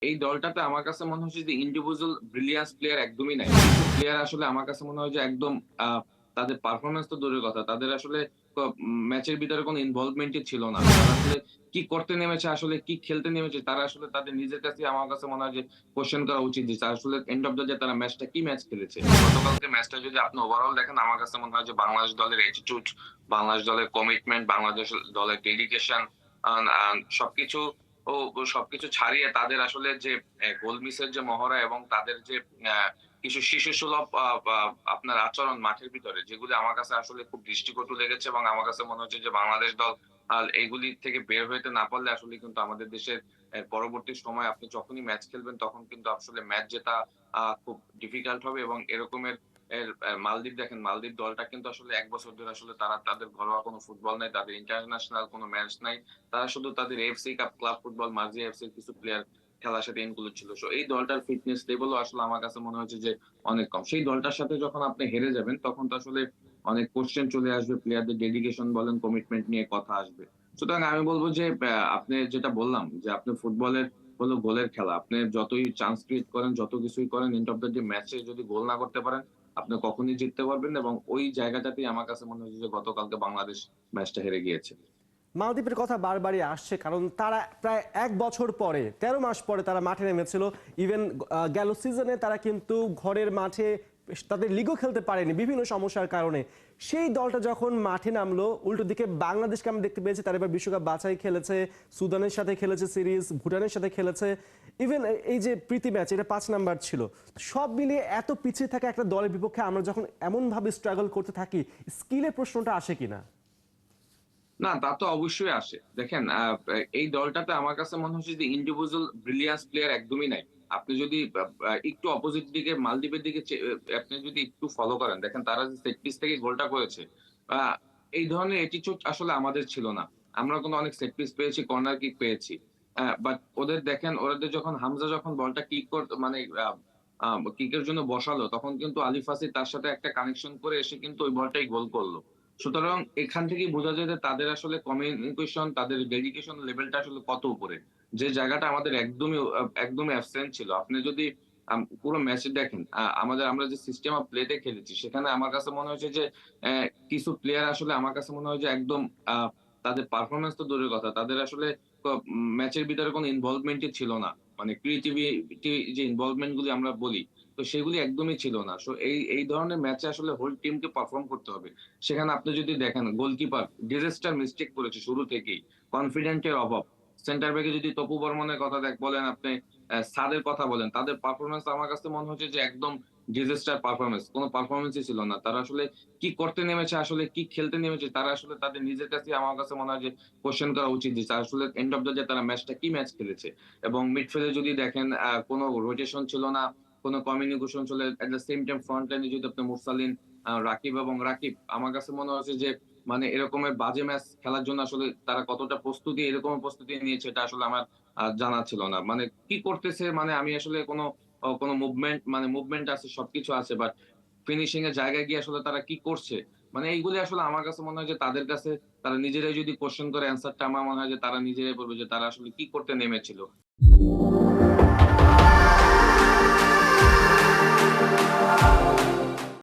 এই দলটাতে আমার কাছে মনে হচ্ছে যে ইন্ডিভিজুয়াল ব্রিলিয়ান্স প্লেয়ার একদমই নাই। প্লেয়ার আসলে আমার কাছে মনে হয় যে একদম আ তাদের পারফরম্যান্স তো দূরের কথা। তাদের আসলে ম্যাচের ভিতরে কোনো ইনভলভমেন্টই ছিল না। তারা আসলে কি করতে নেমেছে, আসলে কি খেলতে নেমেছে, তারা আসলে তাদের নিজের কাছেই আমার কাছে মনে হয় যে কোয়েশ্চেন করা উচিত যে আসলে এন্ড অফ দ্যা ডে তারা ম্যাচটা কি ম্যাচ খেলেছে। গতকালকে ম্যাচটা যদি আপনি ওভারঅল দেখেন আমার কাছে মনে হয় যে বাংলাদেশ দলের অ্যাটিটিউড, বাংলাদেশ দলের কমিটমেন্ট, বাংলাদেশ দলের ডেডিকেশন আন আন সবকিছু সবকিছু ছাড়িয়ে তাদের আসলে যে গোল মিসের যে মহড়া এবং তাদের যে আ কিছু শিশুসুলভ বা আপনার আচরণ মাঠের ভিতরে যেগুলি আমার কাছে আসলে খুব দৃষ্টিকটু লেগেছে এবং আমার কাছে মনে হচ্ছে যে বাংলাদেশ দল এগুলি থেকে বের হইতে না পারলে আসলে কিন্তু আমাদের দেশের পরবর্তী সময়ে আপনি যখনই ম্যাচ খেলবেন তখন কিন্তু আসলে ম্যাচ জেতা খুব ডিফিকাল্ট হবে এবং এরকমের মালদ্বীপ দেখেন, মালদ্বীপ দলটা কিন্তু আসলে ১ বছর ধরে আসলে তারা তাদের ঘরোয়া কোনো ফুটবল নাই, তাদের ইন্টারন্যাশনাল কোনো ম্যাচ নাই। তারা শুধু তাদের এএফসি কাপ ক্লাব ফুটবল মার্জিয়া এফসির কিছু প্লেয়ার খেলার সাথে ইনক্লুড ছিল। সো এই দলটার ফিটনেস লেভেলও আসলে আমার কাছে মনে হচ্ছে যে অনেক কম। সেই দলটার সাথে যখন আপনি হেরে যাবেন তখন তো আসলে অনেক কোয়েশ্চেন চলে আসবে। প্লেয়ারদের ডেডিকেশন বলেন, কমিটমেন্ট নিয়ে কথা আসবে। সুতরাং আমি বলব যে আপনি যেটা বললাম যে আপনি ফুটবলের হলো গোলের খেলা। আপনি যতই চান্স ক্রিয়েট করেন, যত কিছুই করেন এন্ড অফ দ্যা ডে ম্যাচে যদি গোল না করতে পারেন, আপনি কখনোই জিততে পারবেন না এবং ওই জায়গাটাতেই আমার কাছে মনে হচ্ছে যে গতকালকে বাংলাদেশ ম্যাচটা হেরে গিয়েছে। মালদ্বীপের কথা বারবারই আসছে, কারণ তারা প্রায় ১ বছর পরে, ১৩ মাস পরে তারা মাঠে নেমেছিল। ইভেন গেল সিজনে তারা কিন্তু ঘরের মাঠে তাদের লিগও খেলতে পারেনি বিভিন্ন সমস্যার কারণে। সেই দলটা যখন মাঠে নামলো, উল্টো দিকে বাংলাদেশকে আমরা দেখতে পেয়েছি তারা এবার বিশ্বকাপ বাছাই খেলেছে, সুদানের সাথে খেলেছে সিরিজ, ভুটানের সাথে খেলেছে। ইভেন এই যে প্রীতি ম্যাচ, এটা ৫ নাম্বার ছিল। সব মিলিয়ে এত পিছিয়ে থাকা একটা দলের বিপক্ষে আমরা যখন এমনভাবে স্ট্রাগল করতে থাকি, স্কিলের প্রশ্নটা আসে কিনা? না, তা তো অবশ্যই আসে। দেখেন এই দলটাতে আমার কাছে মনে হচ্ছে যে ইন্ডিভিজুয়াল ব্রিলিয়ান্স প্লেয়ার একদমই নাই। আপনি যদি একটু অপোজিট দিকে মালদ্বীপের দিকে আপনি যদি একটু ফলো করেন, দেখেন তারা যে সেট পিস থেকে গোলটা করেছে, আ এই ধরনের অ্যাটিটিউড আসলে আমাদের ছিল না। আমরা কিন্তু অনেক সেট পিস পেয়েছি, কর্নার কিক পেয়েছি। বাট ওদের দেখেন ওদের যখন হামজা যখন বলটা কিক মানে আ আ কিকের জন্য বসালো, তখন কিন্তু আলিফ ফাসি তার সাথে একটা কানেকশন করে এসে কিন্তু ওই বলটাই গোল করল। সুতরাং এখান থেকেই বোঝা যায় যে তাদের আসলে কমিউনিকেশন, তাদের ডেডিকেশন লেভেলটা আসলে কত উপরে। যে জায়গাটা আমাদের একদমই অ্যাবসেন্ট ছিল। আপনি যদি পুরো ম্যাচ দেখেন, আমরা যে সিস্টেম অফ প্লে তে খেলেছি সেখানে আমার কাছে মনে হয়েছে যে কিছু প্লেয়ার আসলে আমার কাছে মনে হয় যে একদম আ তাদের পারফরম্যান্স তো দূরের কথা। তাদের আসলে ম্যাচের ভিতরে কোনো ইনভলভমেন্টই ছিল না। মানে ক্রিয়েটিভিটি যে ইনভলভমেন্ট গুলি আমরা বলি, তো সেগুলি একদমই ছিল না। সো এই ধরনের ম্যাচে আসলে হোল টিমকে পারফর্ম করতে হবে। সেখানে আপনি যদি দেখেন গোলকিপার ডিজাস্টার মিস্টেক করেছে শুরু থেকেই। কনফিডেন্ট এর অভাব। সেন্টার ব্যাকে যদি তপু বর্মনের কথা বলেন আপনি, সাদের কথা বলেন, তাদের পারফরম্যান্স আমার কাছে মনে হচ্ছে যে একদম ডিজাস্টার পারফরম্যান্স। কোন পারফরম্যান্সই ছিল না। তারা আসলে কি করতে নেমেছে, আসলে কি খেলতে নেমেছে, তারা আসলে তাদের নিজের কাছেই আমার কাছে মনে হয় যে কোয়েশ্চেন করা উচিত যে তারা আসলে এন্ড অফ দ্যা ডে তারা ম্যাচটা কি ম্যাচ খেলেছে। এবং মিডফিল্ডে যদি দেখেন কোন রোটেশন ছিল না, কোন কমিউনিকেশন ছিল। At the same time front লাইনে যদি আপনি মুরসালিন, রাকিব আমার কাছে মনে হচ্ছে যে মানে এরকমের বাজে ম্যাচ খেলার জন্য আসলে তারা কতটা প্রস্তুতি, এরকম প্রস্তুতি নিয়েছে এটা আসলে আমার জানা ছিল না। মানে কি করতেছে, মানে আমি আসলে কোন মুভমেন্ট আছে, সবকিছু আছে। বাট ফিনিশিং এর জায়গায় গিয়ে আসলে তারা কি করছে? মানে এইগুলি আসলে আমার কাছে মনে হয় যে তাদের কাছে তারা নিজেরাই যদি কোয়েশ্চেন করে অ্যান্সারটা আমার মনে হয় যে তারা নিজেরাই বলবে যে তারা আসলে কি করতে নেমেছিল।